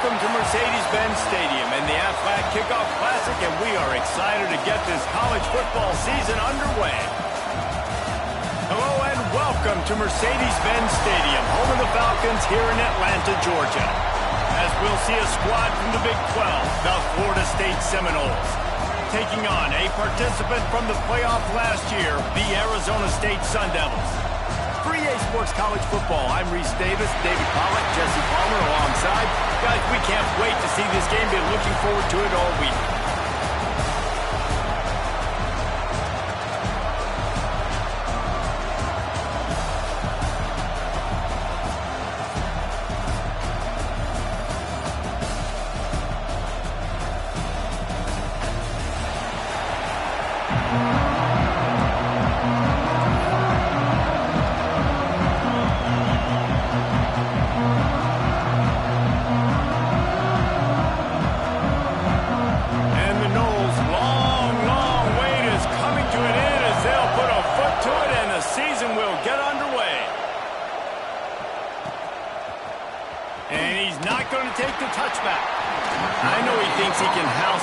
Welcome to Mercedes-Benz Stadium and the Aflac Kickoff Classic, and we are excited to get this college football season underway. Hello and welcome to Mercedes-Benz Stadium, home of the Falcons here in Atlanta, Georgia. As we'll see a squad from the Big 12, the Florida State Seminoles, taking on a participant from the playoff last year, the Arizona State Sun Devils. For EA Sports College Football, I'm Reese Davis, David Pollack, Jesse Palmer alongside. Guys, we can't wait to see this game. Been looking forward to it all week.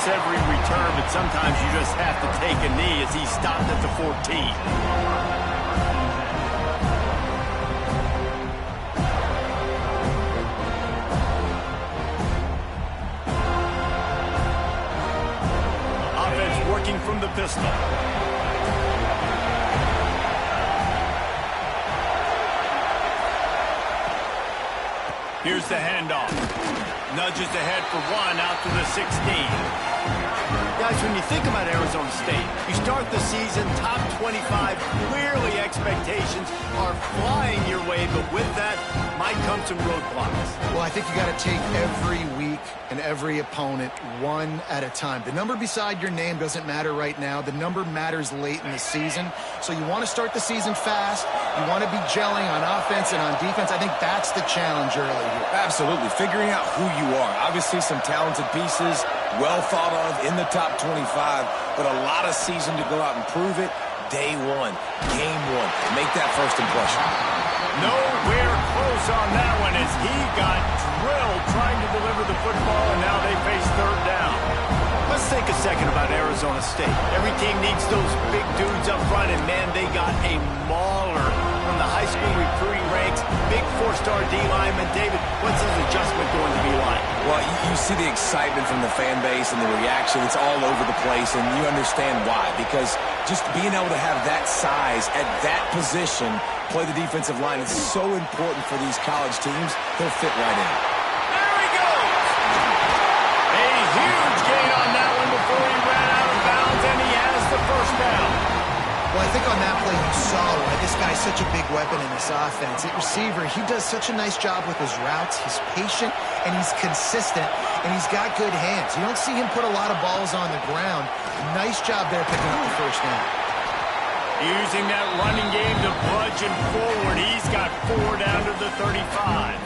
Every return, but sometimes you just have to take a knee as he stopped at the 14. Offense working from the pistol. Here's the handoff. Nudges ahead for one out to the 16. Guys, when you think about Arizona State, you start the season top 25. Clearly, expectations are flying your way, but with that might come some roadblocks. Well, I think you got to take every week and every opponent one at a time. The number beside your name doesn't matter right now. The number matters late in the season. So you want to start the season fast. You want to be gelling on offense and on defense. I think that's the challenge early here. Absolutely. Figuring out who you are. Obviously, some talented pieces, well thought of in the top 25, but a lot of season to go out and prove it. Day one, game one. Make that first impression. Nowhere close on that one as he got drilled trying to deliver the football, and now they face third down. Let's think a second about Arizona State. Every team needs those big dudes up front, and man, they got a mauler from the high school recruiting ranks. Big four-star D-lineman. David, what's his adjustment going to be like? Well, you see the excitement from the fan base and the reaction. It's all over the place, and you understand why. Because just being able to have that size at that position, play the defensive line, is so important for these college teams. They'll fit right in. There he goes! A huge gain on that one before he ran out of bounds, and he has the first down. Well, I think on that play you saw why this guy's such a big weapon in this offense. At receiver, he does such a nice job with his routes. He's patient, and he's consistent, and he's got good hands. You don't see him put a lot of balls on the ground. Nice job there picking up the first down. Using that running game to bludgeon forward. He's got 4 down to the 35.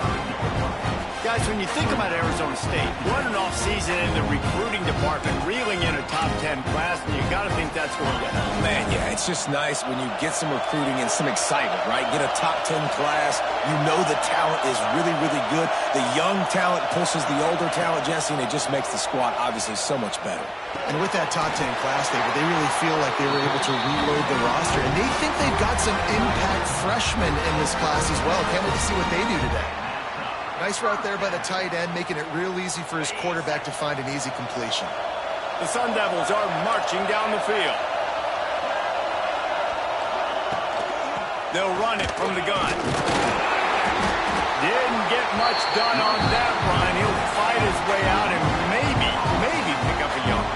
Guys, when you think about Arizona State, what an offseason in the recruiting department, reeling in a top 10 class, and you got to think that's going to help. Man, yeah, it's just nice when you get some recruiting and some excitement, right? Get a top 10 class. You know the talent is really, really good. The young talent pushes the older talent, Jesse, and it just makes the squad obviously so much better. And with that top 10 class, David, they really feel like they were able to reload the roster, and they think they've got some impact freshmen in this class as well. Can't wait to see what they do today. Nice route there by the tight end, making it real easy for his quarterback to find an easy completion. The Sun Devils are marching down the field. They'll run it from the gun. Didn't get much done on that run. He'll fight his way out and maybe pick up a yard.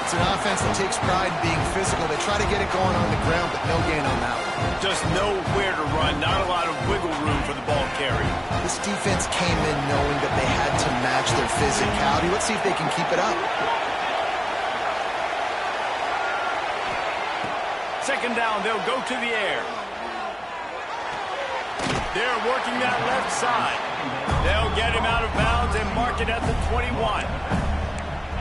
It's an offense that takes pride in being physical. They try to get it going on the ground, but no gain on that one. Just nowhere to run. Not a lot of wiggle room for the ball carrier. This defense came in knowing that they had to match their physicality. Let's see if they can keep it up. Second down, they'll go to the air. They're working that left side. They'll get him out of bounds and mark it at the 21.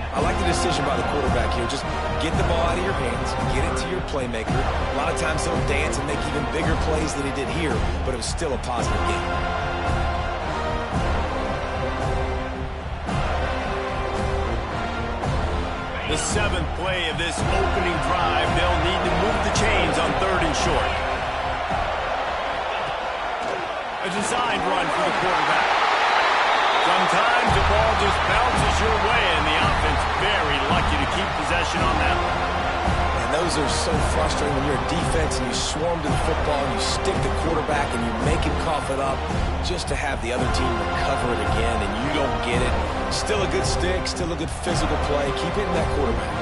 I like the decision by the quarterback here. Just get the ball out of your hands, get it to your playmaker. A lot of times he'll dance and make even bigger plays than he did here, but it was still a positive game. The 7th play of this opening drive, they'll need to move the chains on 3rd and short. A designed run for the quarterback. Sometimes the ball just bounces your way, and the offense very lucky to keep possession on that one. And those are so frustrating when you're a defense and you swarm to the football and you stick the quarterback and you make him cough it up just to have the other team recover it again and you don't get it. Still a good stick, still a good physical play. Keep hitting that quarterback.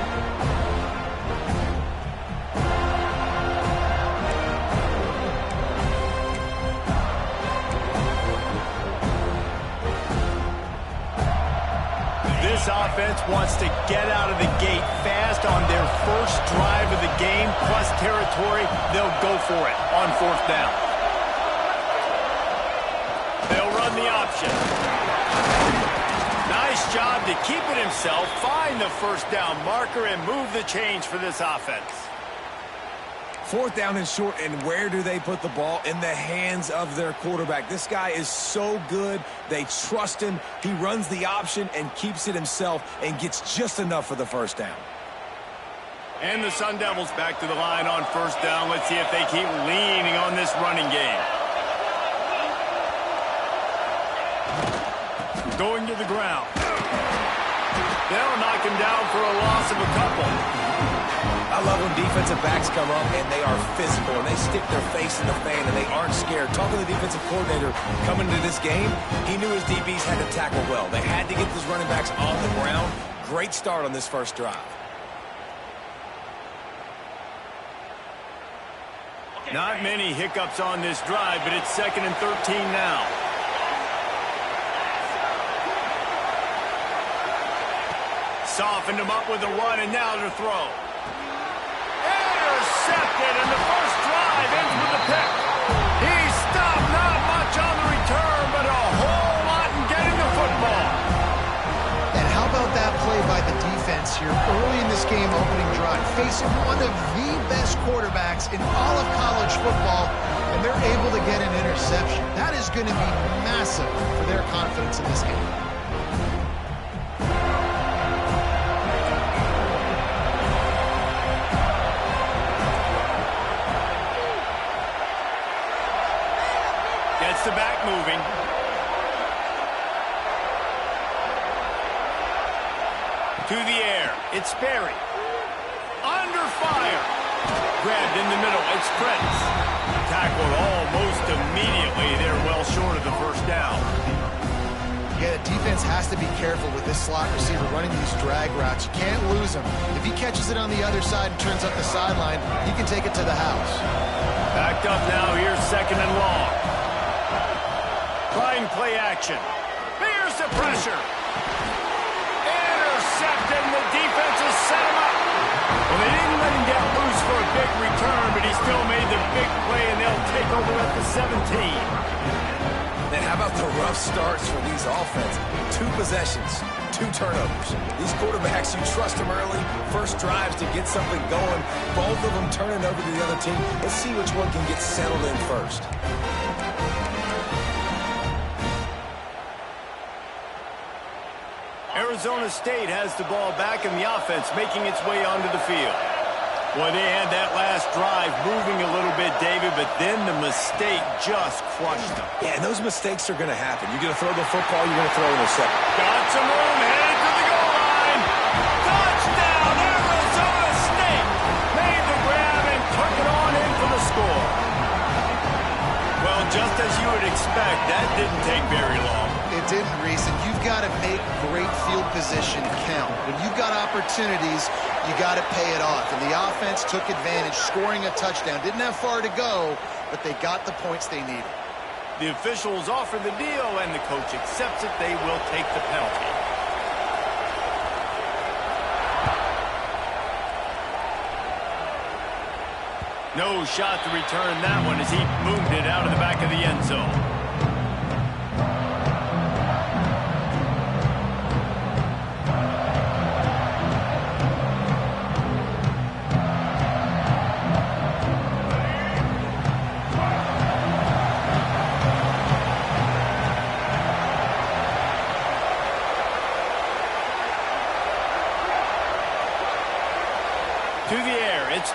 This offense wants to get out of the gate fast on their first drive of the game, plus territory. They'll go for it on 4th down. They'll run the option. Nice job to keep it himself, find the 1st down marker, and move the chains for this offense. 4th down and short, and where do they put the ball? In the hands of their quarterback. This guy is so good. They trust him. He runs the option and keeps it himself and gets just enough for the 1st down. And the Sun Devils back to the line on 1st down. Let's see if they keep leaning on this running game. Going to the ground. They'll knock him down for a loss of a couple. I love when defensive backs come up and they are physical and they stick their face in the fan and they aren't scared. Talking to the defensive coordinator coming into this game, he knew his DBs had to tackle well. They had to get those running backs off the ground. Great start on this 1st drive. Not many hiccups on this drive, but it's 2nd and 13 now. Softened him up with a run, and now to throw. Intercepted, and the 1st drive ends with a pick. He stopped, not much on the return, but a whole lot in getting the football. And how about that play by the defense here early in this game opening drive, facing one of the best quarterbacks in all of college football, and they're able to get an interception. That is going to be massive for their confidence in this game. Gets the back moving. To the air. It's Sperry. Under fire. Grabbed in the middle. It's Prince. Tackled almost immediately. They're well short of the 1st down. Yeah, the defense has to be careful with this slot receiver running these drag routes. You can't lose him. If he catches it on the other side and turns up the sideline, he can take it to the house. Backed up now. Here's 2nd and long. Trying play action. Here's the pressure. Intercepted, and the defense has set him up. Well, they didn't let him get loose for a big return, but he still made the big play, and they'll take over at the 17. And how about the rough starts for these offenses? 2 possessions, 2 turnovers. These quarterbacks, you trust them early. 1st drives to get something going. Both of them turning over to the other team. Let's see which one can get settled in first. Arizona State has the ball back in the offense, making its way onto the field. Well, they had that last drive moving a little bit, David, but then the mistake just crushed them. Yeah, and those mistakes are going to happen. You're going to throw the football, you're going to throw interception. Got some room, headed to the goal line. Touchdown, Arizona State. Made the grab and took it on in for the score. Well, just as you would expect, that didn't take very long. It didn't, Reese, and you've got to make great field position count. When you've got opportunities, you got to pay it off. And the offense took advantage, scoring a touchdown. Didn't have far to go, but they got the points they needed. The officials offer the deal, and the coach accepts it. They will take the penalty. No shot to return that one as he moved it out of the back of the end zone.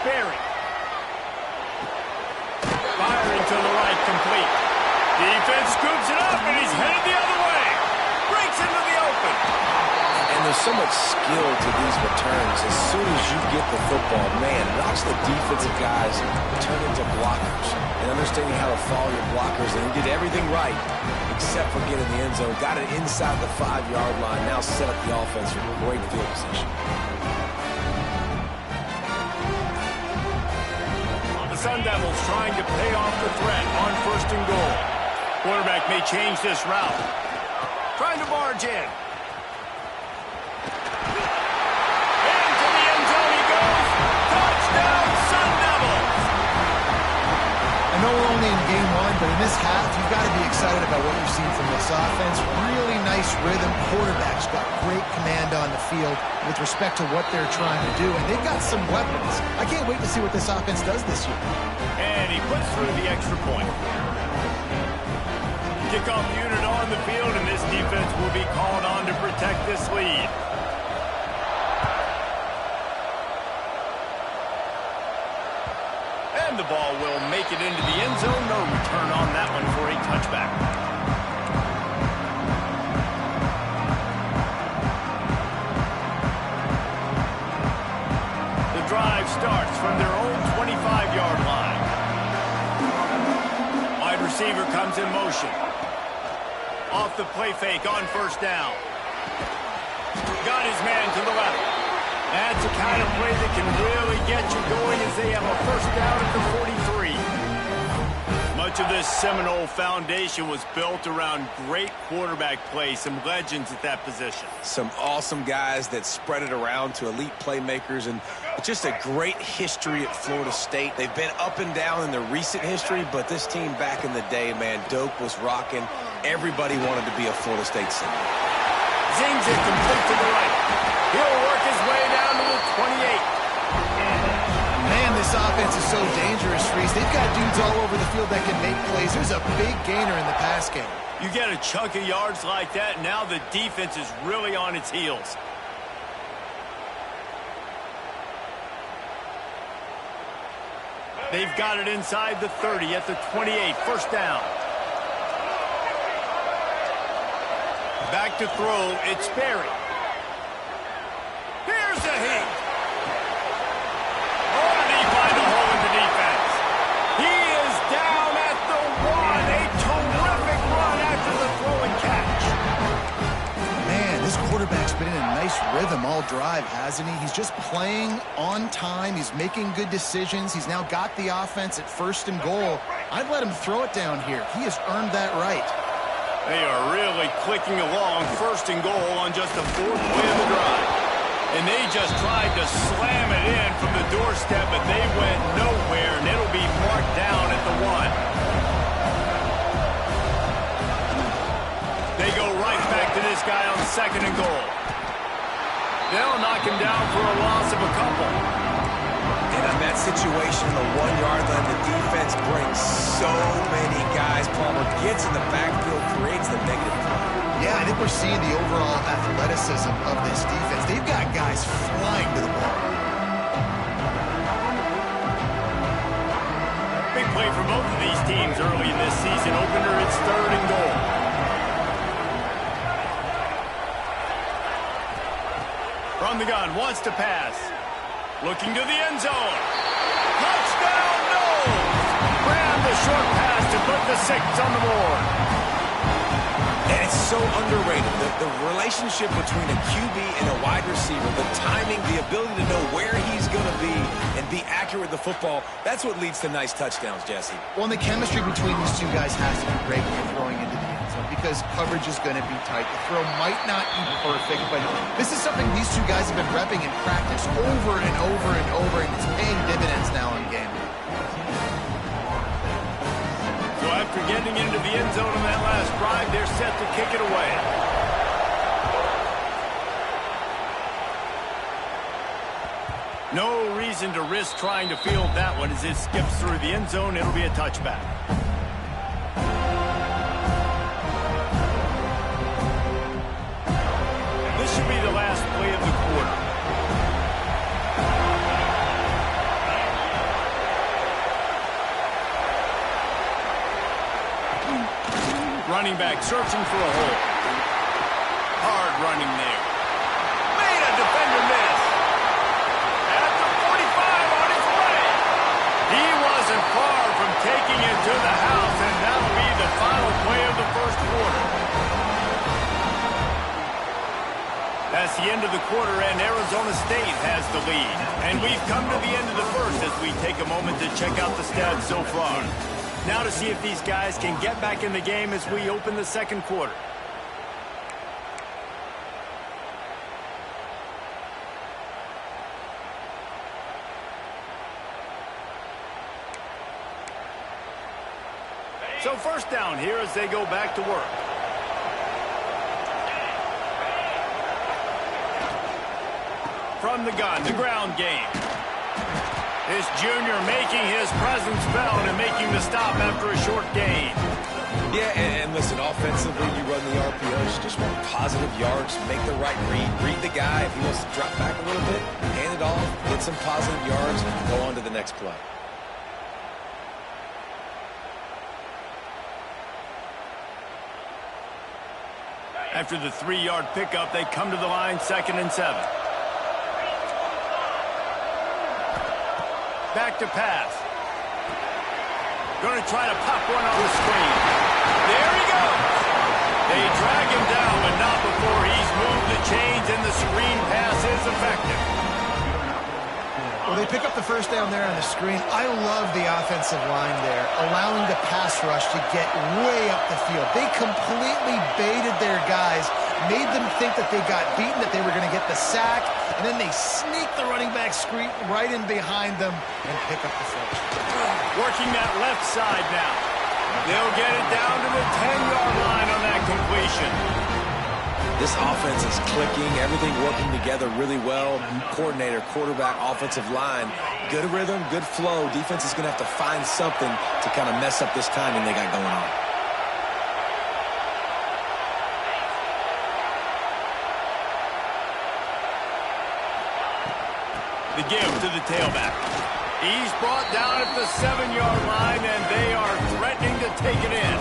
Sperry. Firing to the right, complete. Defense scoops it up, and he's headed the other way. Breaks into the open. And there's so much skill to these returns. As soon as you get the football, man, watch the defensive guys turn into blockers and understanding how to follow your blockers. And he did everything right except for getting the end zone. Got it inside the 5-yard line. Now set up the offense for great field position. The Sun Devils trying to pay off the threat on 1st and goal. Quarterback may change this route. Trying to barge in. Into the end zone he goes. Touchdown, Sun Devils! I know we're only in game 1, but in this half, you've got to be excited about what you've seen from this offense. Really nice rhythm. Quarterback's got great command on the field with respect to what they're trying to do, and they've got some weapons. I can't wait to see what this offense does this year. And he puts through the extra point. Kickoff unit on the field, and this defense will be called on to protect this lead. And the ball will make it into the end zone. No return on that one for a touchback. The drive starts from their own 25-yard line. Wide receiver comes in motion. Off the play fake on 1st down. Got his man to the left. That's the kind of play that can really get you going as they have a 1st down at the 43. Much of this Seminole foundation was built around great quarterback play, some legends at that position. Some awesome guys that spread it around to elite playmakers, and just a great history at Florida State. They've been up and down in the recent history, but this team back in the day, man, Doak was rocking. Everybody wanted to be a Florida State Seminole. Zings it complete to the right. He'll work his way down to the 28. Man, this offense is so dangerous, Reese. They've got dudes all over the field that can make plays. There's a big gainer in the pass game. You get a chunk of yards like that, now the defense is really on its heels. They've got it inside the 30 at the 28. 1st down. Back to throw, it's Sperry. Here's a hit. Oh, did he find a hole in the defense? He is down at the 1. A terrific run after the throw and catch. Man, this quarterback's been in a nice rhythm all drive, hasn't he? He's just playing on time. He's making good decisions. He's now got the offense at 1st and goal. I'd let him throw it down here. He has earned that right. They are really clicking along 1st and goal on just the 4th play of the drive. And they just tried to slam it in from the doorstep, but they went nowhere, and it'll be marked down at the 1. They go right back to this guy on 2nd and goal. They'll knock him down for a loss of a couple. And on that situation, the 1-yard line, the defense brings so many guys. Palmer gets in the backfield, creates the negative play. Yeah, I think we're seeing the overall athleticism of this defense. They've got guys flying to the ball. Big play for both of these teams early in this season opener. It's 3rd and goal. From the gun, wants to pass. Looking to the end zone. Touchdown, no! Grab the short pass to put the 6 on the board. And it's so underrated. The relationship between a QB and a wide receiver, the timing, the ability to know where he's going to be and be accurate with the football, that's what leads to nice touchdowns, Jesse. Well, and the chemistry between these two guys has to be great when you're throwing into the end zone because coverage is going to be tight. The throw might not be perfect, but this is something these two guys have been repping in practice over and over and over, and it's paying dividends now in game. So after getting into the end zone on that last drive, they're set to kick it away. No reason to risk trying to field that one as it skips through the end zone. It'll be a touchback. This should be the last play of the quarter. running back searching for a hole. Hard running there. Made a defender miss. At the 45 on his way. He wasn't far from taking it to the house, and that'll be the final play of the first quarter. That's the end of the quarter, and Arizona State has the lead. And we've come to the end of the first as we take a moment to check out the stats so far. Now to see if these guys can get back in the game as we open the second quarter. So first down here as they go back to work. From the gun, the ground game. This junior making his presence felt and making the stop after a short gain. Yeah, and listen, offensively, you run the RPOs, just want positive yards, make the right read the guy. If he wants to drop back a little bit, hand it off, get some positive yards, go on to the next play. After the 3-yard pickup, they come to the line 2nd and 7. Back to pass. Going to try to pop one on the screen. There he goes. They drag him down, but not before he's moved the chains, and the screen pass is effective. Well, they pick up the first down there on the screen. I love the offensive line there, allowing the pass rush to get way up the field. They completely baited their guys, made them think that they got beaten, that they were going to get the sack, and then they sneak the running back screen right in behind them and pick up the first. Working that left side now. They'll get it down to the 10-yard line on that completion. This offense is clicking, everything working together really well. Coordinator, quarterback, offensive line, good rhythm, good flow. Defense is going to have to find something to kind of mess up this timing they got going on. The give to the tailback. He's brought down at the 7-yard line, and they are threatening to take it in.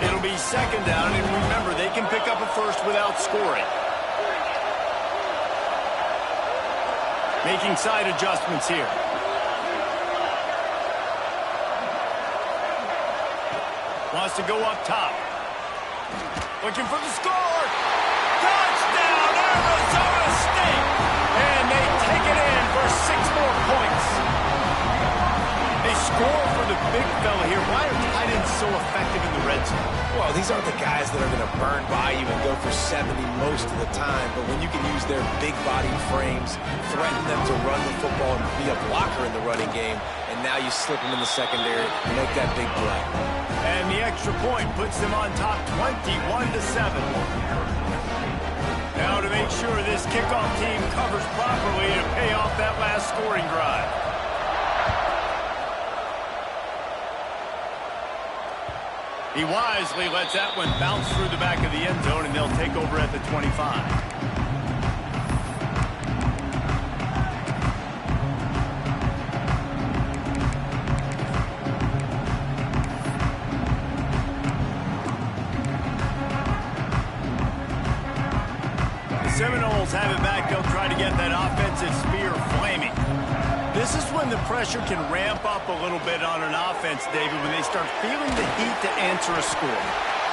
It'll be 2nd down, and remember, they can pick up a first without scoring. Making side adjustments here. Wants to go up top. Looking for the score. Touchdown, Arizona State. And they take it in for 6 more points. They score for the big fella here. Why are tight ends so effective in the red zone? Well, these aren't the guys that are going to burn by you and go for 70 most of the time, but when you can use their big body frames, threaten them to run the football and be a blocker in the running game, and now you slip them in the secondary and make that big play. And the extra point puts them on top 21-7. Now to make sure this kickoff team covers properly to pay off that last scoring drive. He wisely lets that one bounce through the back of the end zone, and they'll take over at the 25. Seminoles have it back. They'll try to get that offensive spear flaming. This is when the pressure can ramp up a little bit on an offense, David, when they start feeling the heat to answer a score.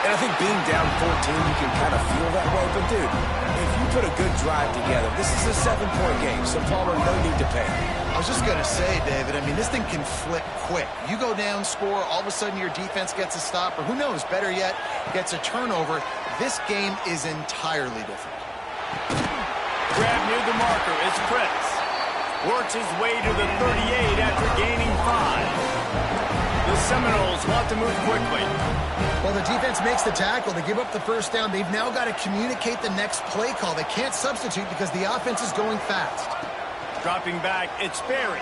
And I think being down 14, you can kind of feel that way. But, dude, if you put a good drive together, this is a 7-point game, so Palmer, no need to panic. I was just going to say, David, I mean, this thing can flip quick. You go down, score, all of a sudden your defense gets a stop, or who knows, better yet, gets a turnover. This game is entirely different. Grab near the marker. It's Prince. Works his way to the 38 after gaining 5. The Seminoles want to move quickly. Well, the defense makes the tackle. They give up the first down. They've now got to communicate the next play call. They can't substitute because the offense is going fast. Dropping back, it's Berry.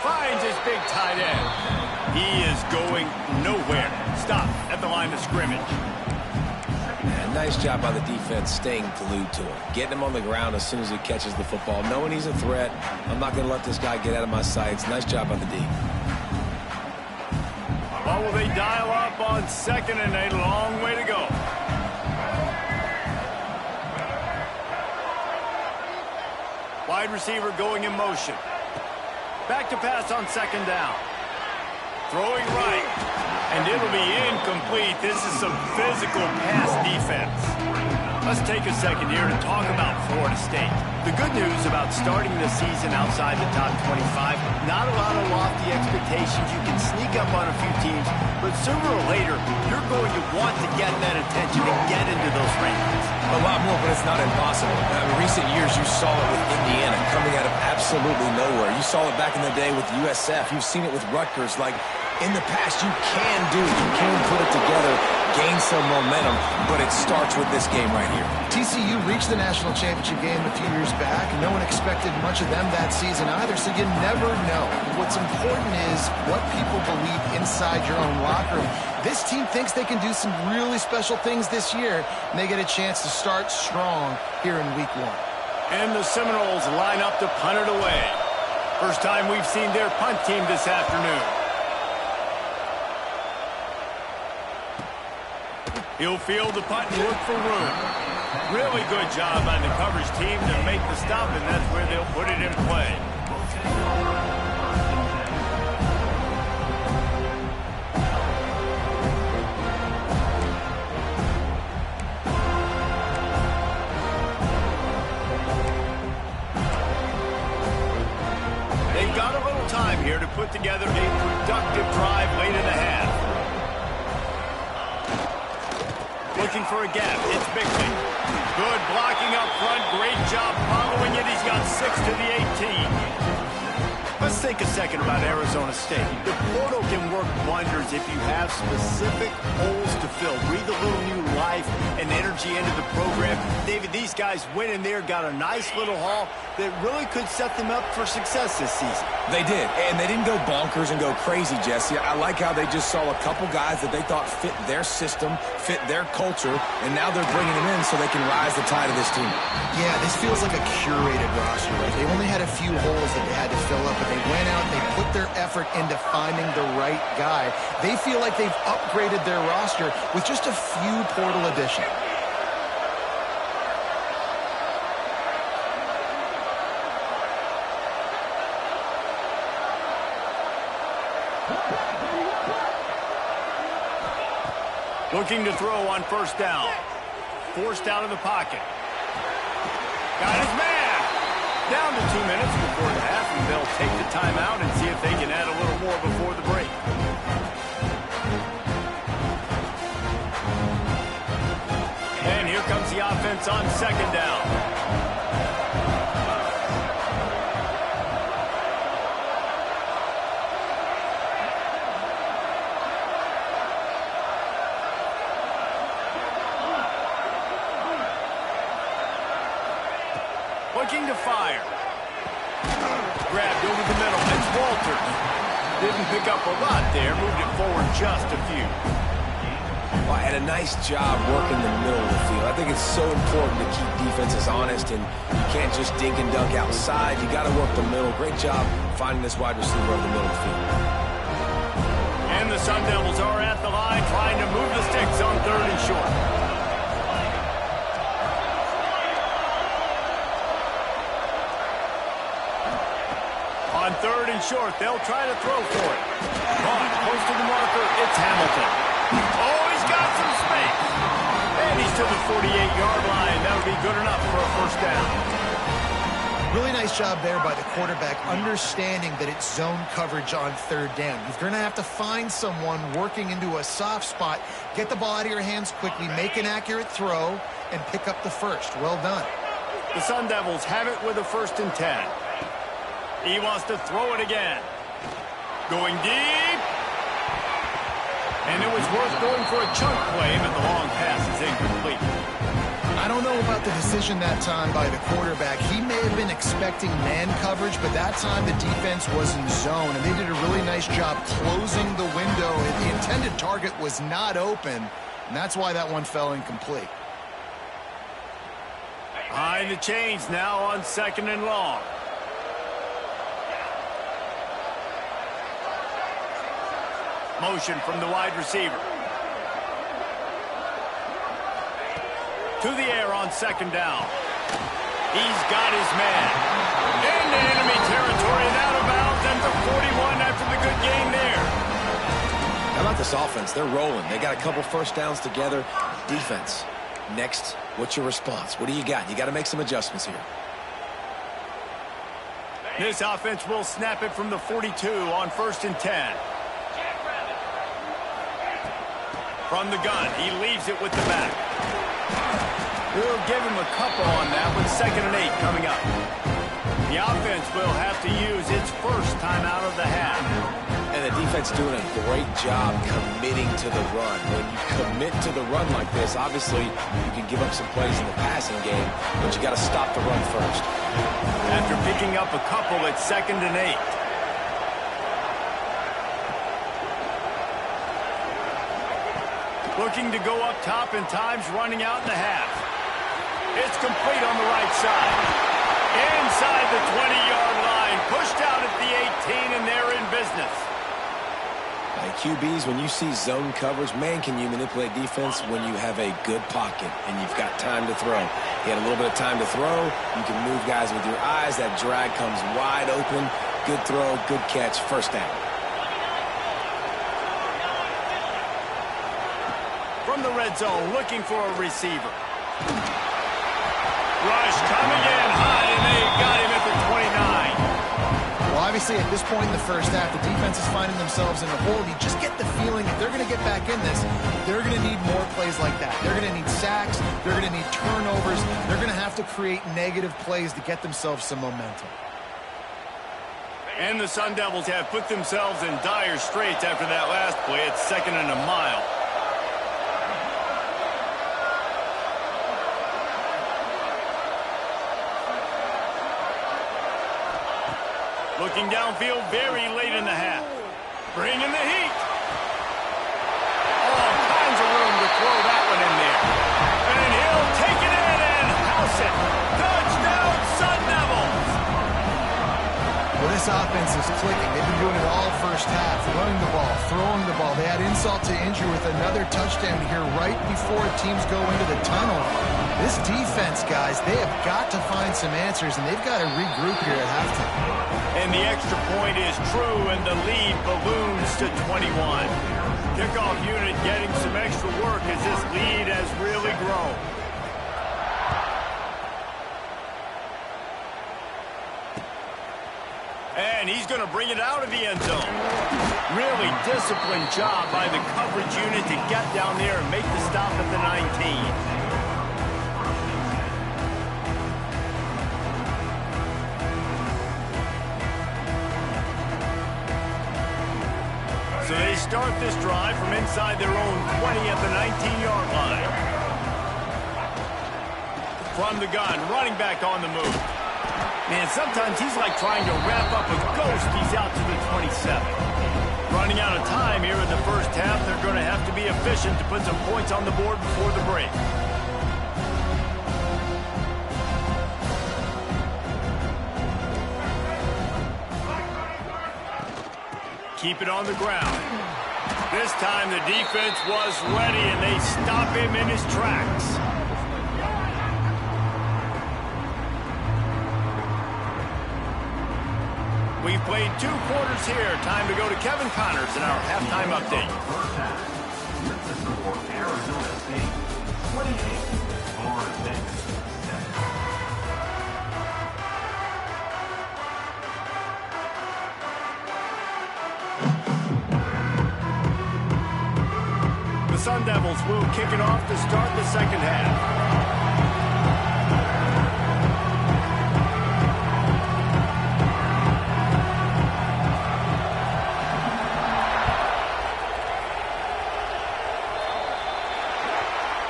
Finds his big tight end. He is going nowhere. Stop at the line of scrimmage. And Nice job by the defense staying glued to him, getting him on the ground as soon as he catches the football, knowing he's a threat. I'm not going to let this guy get out of my sights. Nice job by the D. Well, will they dial up on 2nd and a long way to go? Wide receiver going in motion. Back to pass on 2nd down. Throwing right. And it'll be incomplete. This is some physical pass defense. Let's take a second here to talk about Florida State. The good news about starting the season outside the top 25, not a lot of lofty expectations. You can sneak up on a few teams, but sooner or later, you're going to want to get that attention and get into those rankings. A lot more, but it's not impossible. In recent years, you saw it with Indiana coming out of absolutely nowhere. You saw it back in the day with USF. You've seen it with Rutgers. Like, in the past, you can do it. You can put it together, gain some momentum, but it starts with this game right here. TCU reached the national championship game a few years back. No one expected much of them that season either, so you never know. What's important is what people believe inside your own locker room. This team thinks they can do some really special things this year, and they get a chance to start strong here in week 1. And the Seminoles line up to punt it away. First time we've seen their punt team this afternoon. He'll field the punt and look for room. Really good job by the coverage team to make the stop, and that's where they'll put it in play. They've got a little time here to put together a productive drive late in the half. Looking for a gap. It's Bickley. Good blocking up front. Great job following it. He's got 6 to the 18. Let's think a second about Arizona State. The portal can work wonders if you have specific holes to fill. Breathe a little new life and energy into the program. David, these guys went in there, got a nice little haul that really could set them up for success this season. They did, and they didn't go bonkers and go crazy, Jesse. I like how they just saw a couple guys that they thought fit their system, fit their culture, and now they're bringing them in so they can rise the tide of this team. Yeah, this feels like a curated roster, right? They only had a few holes that they had to fill up, but they went out and they put their effort into finding the right guy. They feel like they've upgraded their roster with just a few portal additions. Looking to throw on 1st down. Forced out of the pocket. Got his man. Down to 2 minutes before the half, and they'll take the timeout and see if they can add a little more before the break. And here comes the offense on 2nd down. Looking to fire. Grabbed over the middle. It's Walters. Didn't pick up a lot there. Moved it forward just a few. Well, had a nice job working the middle of the field. I think it's so important to keep defenses honest, and you can't just dink and dunk outside. You got to work the middle. Great job finding this wide receiver over the middle of the field. And the Sun Devils are at the line trying to move the sticks on 3rd and short. On 3rd and short, they'll try to throw for it. Caught close to the marker, it's Hamilton. Oh, he's got some space. And he's to the 48-yard line. That'll be good enough for a 1st down. Really nice job there by the quarterback, understanding that it's zone coverage on 3rd down. You're going to have to find someone working into a soft spot, get the ball out of your hands quickly, make an accurate throw, and pick up the 1st. Well done. The Sun Devils have it with a 1st and 10. He wants to throw it again. Going deep. And it was worth going for a chunk play, but the long pass is incomplete. I don't know about the decision that time by the quarterback. He may have been expecting man coverage, but that time the defense was in zone, and they did a really nice job closing the window. The intended target was not open, and that's why that one fell incomplete. Behind the chains now on 2nd and long. Motion from the wide receiver. To the air on 2nd down. He's got his man. Into enemy territory and out of bounds at the 41 after the good game there. How about this offense? They're rolling. They got a couple first downs together. Defense. Next, what's your response? What do you got? You got to make some adjustments here. This offense will snap it from the 42 on 1st and 10. From the gun, he leaves it with the back. We'll give him a couple on that with 2nd and 8 coming up. The offense will have to use its first time out of the half. And the defense doing a great job committing to the run. When you commit to the run like this, obviously you can give up some plays in the passing game, but you got to stop the run first. After picking up a couple at 2nd and 8. Looking to go up top and time's running out in the half. It's complete on the right side. Inside the 20-yard line. Pushed out at the 18, and they're in business. QBs, when you see zone coverage, man, can you manipulate defense when you have a good pocket and you've got time to throw. He had a little bit of time to throw. You can move guys with your eyes. That drag comes wide open. Good throw, good catch, first down. From the red zone, looking for a receiver. Rush coming in high, and they got him at the 29. Well, obviously, at this point in the first half, the defense is finding themselves in a hole. You just get the feeling if they're going to get back in this, they're going to need more plays like that. They're going to need sacks. They're going to need turnovers. They're going to have to create negative plays to get themselves some momentum. And the Sun Devils have put themselves in dire straits after that last play. It's 2nd and a mile. Looking downfield very late in the half. Bringing the heat. All kinds of room to throw that one in there. And he'll take it in and house it. Touchdown, Sun Devils. Well, this offense is clicking. They've been doing it all first half. Running the ball, throwing the ball. They had insult to injury with another touchdown here right before teams go into the tunnel. This defense, guys, they have got to find some answers, and they've got to regroup here at halftime. And the extra point is true, and the lead balloons to 21. Kickoff unit getting some extra work as this lead has really grown. And he's going to bring it out of the end zone. Really disciplined job by the coverage unit to get down there and make the stop at the 19. So they start this drive from inside their own 20 at the 19-yard line. From the gun, running back on the move. Man, sometimes he's like trying to wrap up a ghost. He's out to the 27. Running out of time here in the first half. They're going to have to be efficient to put some points on the board before the break. Keep it on the ground. This time the defense was ready, and they stop him in his tracks. We've played 2 quarters here. Time to go to Kevin Connors in our halftime update. Arizona State, 28, Florida State. The Sun Devils will kick it off to start the second half.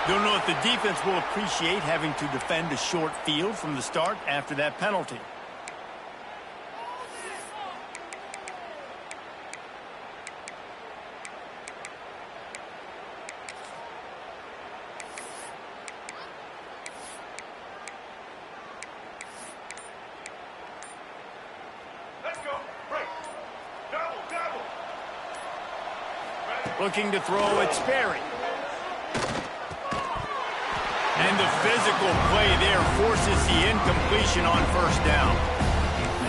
Don't know if the defense will appreciate having to defend a short field from the start after that penalty. Looking to throw it, Sperry. And the physical play there forces the incompletion on first down.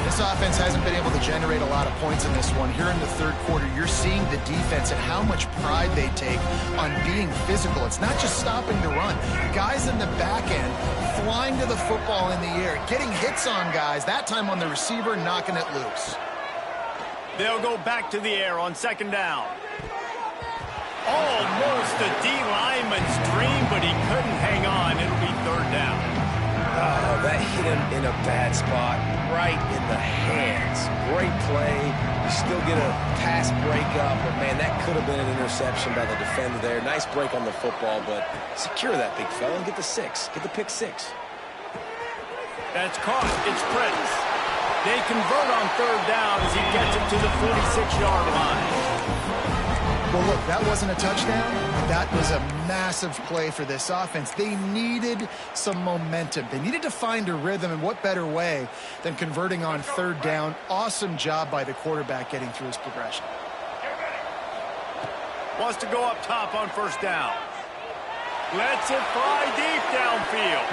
This offense hasn't been able to generate a lot of points in this one. Here in the third quarter, you're seeing the defense and how much pride they take on being physical. It's not just stopping the run. Guys in the back end flying to the football in the air, getting hits on guys, that time on the receiver, knocking it loose. They'll go back to the air on second down. Almost a D lineman's dream, but he couldn't hang on. It'll be third down. Oh, that hit him in a bad spot, right in the hands. Great play. You still get a pass breakup, but man, that could have been an interception by the defender there. Nice break on the football, but secure that big fella and get the six. Get the pick six. That's caught. It's Prince. They convert on third down as he gets it to the 46-yard line. Well, look, that wasn't a touchdown, but that was a massive play for this offense. They needed some momentum. They needed to find a rhythm, and what better way than converting on third down. Awesome job by the quarterback getting through his progression. Wants to go up top on first down. Lets it fly deep downfield.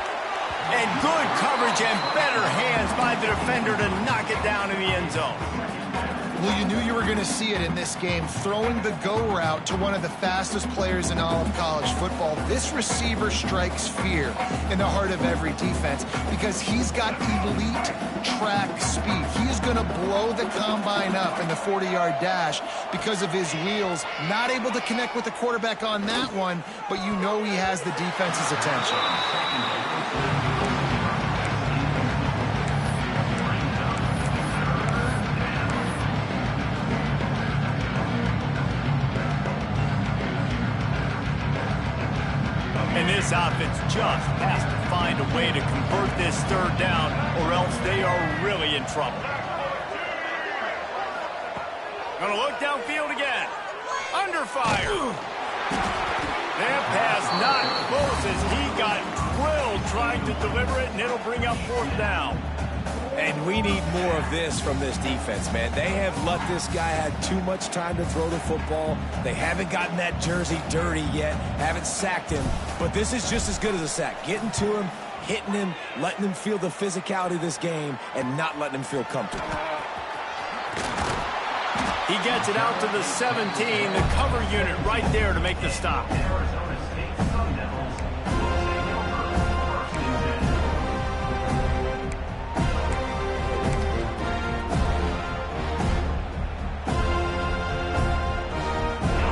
And good coverage and better hands by the defender to knock it down in the end zone. Well, you knew you were going to see it in this game, throwing the go route to one of the fastest players in all of college football. This receiver strikes fear in the heart of every defense because he's got elite track speed. He is going to blow the combine up in the 40-yard dash because of his wheels. Not able to connect with the quarterback on that one, but you know he has the defense's attention. And this offense just has to find a way to convert this third down, or else they are really in trouble. Gonna look downfield again. Under fire. That pass not close as he got drilled trying to deliver it, and it'll bring up fourth down. And we need more of this from this defense, man. They have let this guy have too much time to throw the football. They haven't gotten that jersey dirty yet, haven't sacked him. But this is just as good as a sack. Getting to him, hitting him, letting him feel the physicality of this game, and not letting him feel comfortable. He gets it out to the 17, the cover unit right there to make the stop.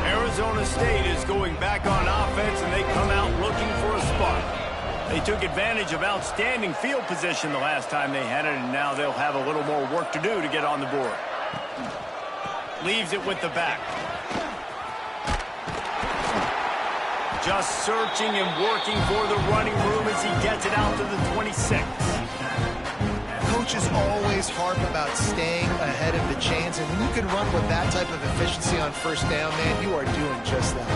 Arizona State is going back on offense, and they come out looking for a spark. They took advantage of outstanding field position the last time they had it, and now they'll have a little more work to do to get on the board. Leaves it with the back. Just searching and working for the running room as he gets it out to the 26. Coaches always harp about staying ahead of the chains, and when you can run with that type of efficiency on first down, man, you are doing just that.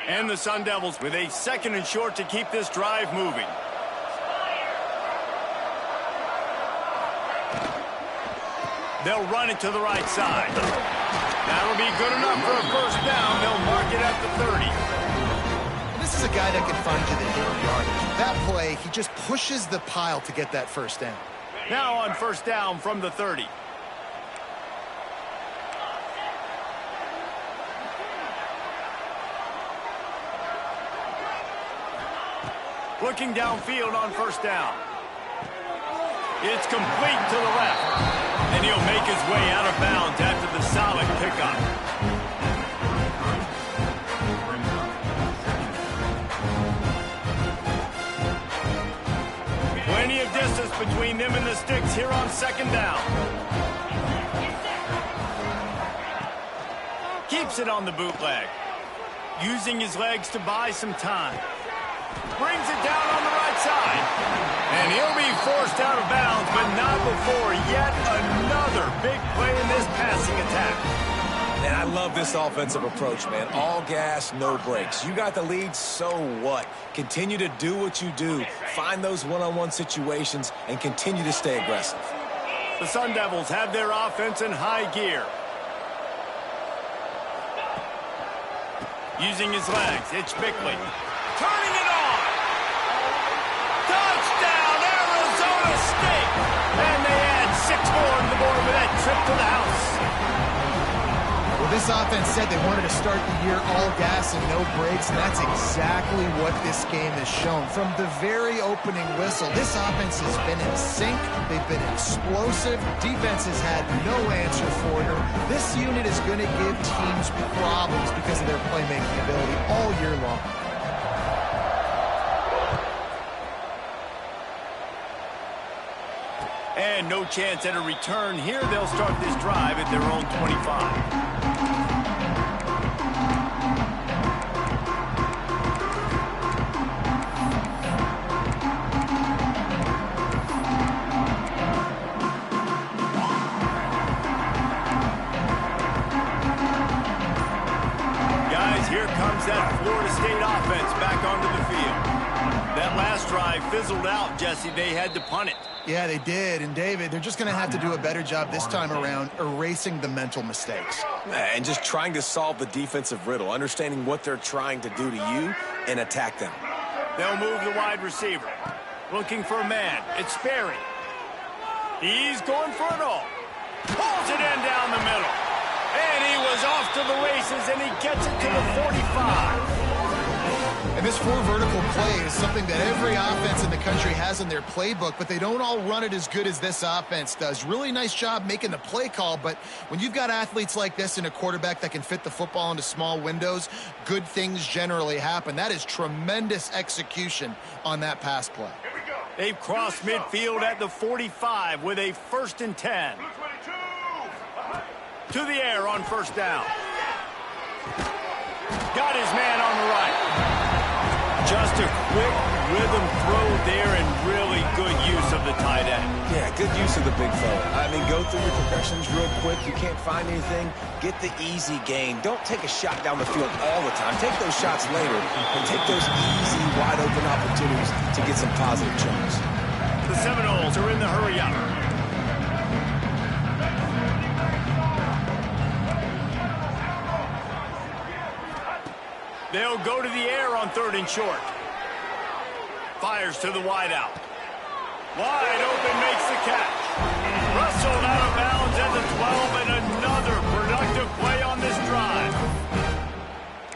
And the Sun Devils with a second and short to keep this drive moving. They'll run it to the right side. That'll be good enough for a first down. They'll mark it at the 30. This is a guy that can find you the hidden yardage. That play, he just pushes the pile to get that first down. Now on first down from the 30. Looking downfield on first down. It's complete to the left. And he'll make his way out of bounds after the solid pickup. Plenty of distance between them and the sticks here on second down. Keeps it on the bootleg. Using his legs to buy some time. Brings it down on the right side. And he'll be forced out of bounds, but not before yet another big play in this passing attack. And I love this offensive approach, man. All gas, no brakes. You got the lead, so what? Continue to do what you do. Find those one-on-one situations and continue to stay aggressive. The Sun Devils have their offense in high gear. Using his legs, it's Bickley. Turning it on! Touchdown, Arizona State! And they add 6 more to the board with that trip to the house. Well, this offense said they wanted to start the year all gas and no brakes, and that's exactly what this game has shown. From the very opening whistle, this offense has been in sync. They've been explosive. Defense has had no answer for them. This unit is going to give teams problems because of their playmaking ability all year long. And no chance at a return here. They'll start this drive at their own 25. Guys, here comes that Florida State offense back onto the field. That last drive fizzled out, Jesse. They had to punt it. Yeah, they did. And, David, they're just going to have to do a better job this time around erasing the mental mistakes. And just trying to solve the defensive riddle, understanding what they're trying to do to you and attack them. They'll move the wide receiver. Looking for a man. It's Sperry. He's going for it all. Pulls it in down the middle. And he was off to the races, and he gets it to the 45. And this 4 vertical play is something that every offense in the country has in their playbook, but they don't all run it as good as this offense does. Really nice job making the play call, but when you've got athletes like this and a quarterback that can fit the football into small windows, good things generally happen. That is tremendous execution on that pass play. They've crossed midfield at the 45 with a 1st and 10. To the air on 1st down. Got his man on the right. Just a quick rhythm throw there and really good use of the tight end. Yeah, good use of the big fella. I mean, go through your progressions real quick. You can't find anything. Get the easy gain. Don't take a shot down the field all the time. Take those shots later and take those easy, wide-open opportunities to get some positive chunks. The Seminoles are in the hurry-up. They'll go to the air on 3rd and short. Fires to the wideout. Wide open, makes the catch. Rustled out of bounds at the 12, and another productive play on this drive.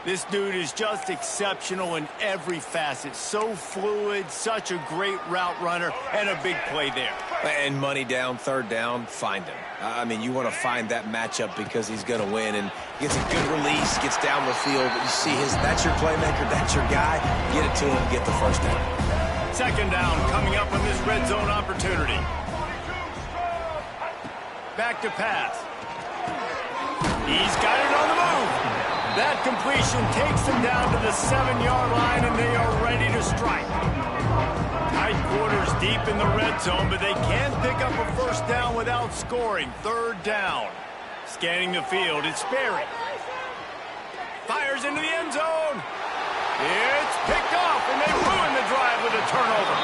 This dude is just exceptional in every facet. So fluid, such a great route runner, and a big play there. And money down, 3rd down, find him. I mean, you want to find that matchup because he's going to win, and gets a good release, gets down the field. But you see that's your playmaker, that's your guy. Get it to him, get the 1st down. 2nd down coming up on this red zone opportunity. Back to pass. He's got it on the move. That completion takes them down to the 7-yard line, and they are ready to strike. Tight quarters deep in the red zone, but they can't pick up a 1st down without scoring. 3rd down. Scanning the field, it's Sperry. Fires into the end zone. It's picked off, and they ruin the drive with a turnover.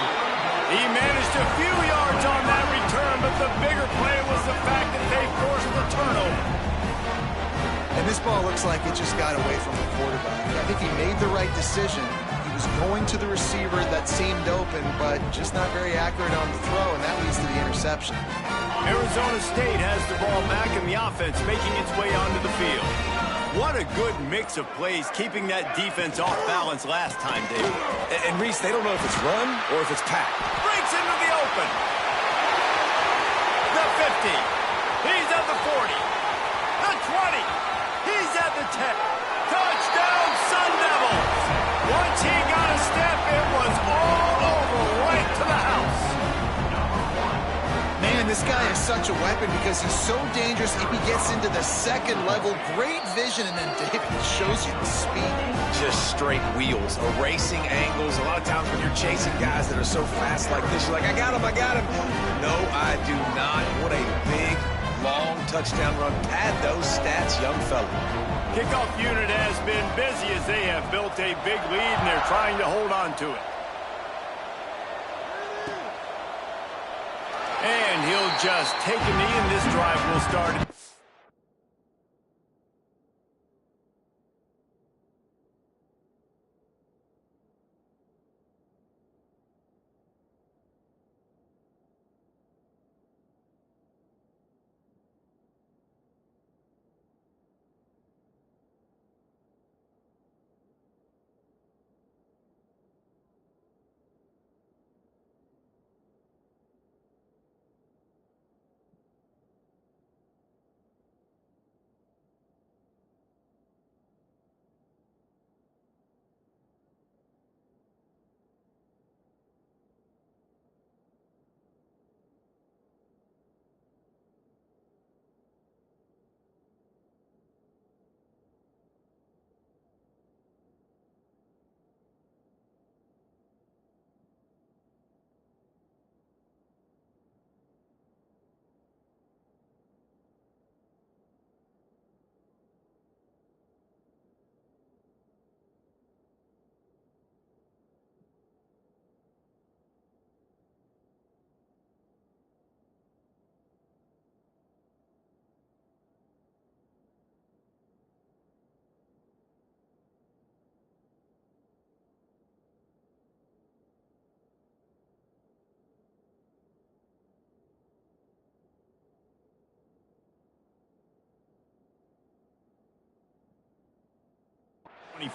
He managed a few yards on that return, but the bigger play was the fact that they forced the turnover. And this ball looks like it just got away from the quarterback. I think he made the right decision. He was going to the receiver that seemed open, but just not very accurate on the throw, and that leads to the interception. Arizona State has the ball back in the offense, making its way onto the field. What a good mix of plays, keeping that defense off balance last time, David. And Reese, they don't know if it's run or if it's pack. Breaks into the open. The 50. He's at the 40. The 20. He's at the 10. Touchdown, Sun Devils. Once he got a step, it was all over, right to the house. Man, this guy is such a weapon because he's so dangerous if he gets into the 2nd level. Great vision, and then David shows you the speed. Just straight wheels, erasing angles. A lot of times when you're chasing guys that are so fast like this, you're like, I got him. No, I do not. What a big, long touchdown run. Pad those stats, young fella. Kickoff unit has been busy as they have built a big lead, and they're trying to hold on to it. And he'll just take a knee, and this drive will start.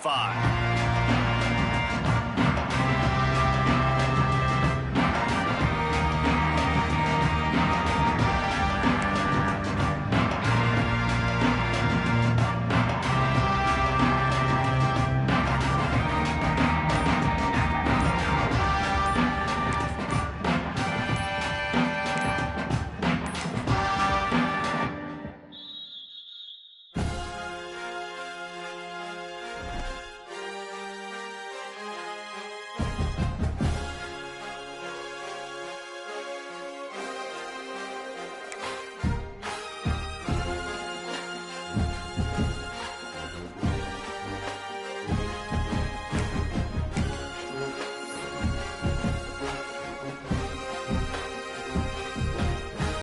Five.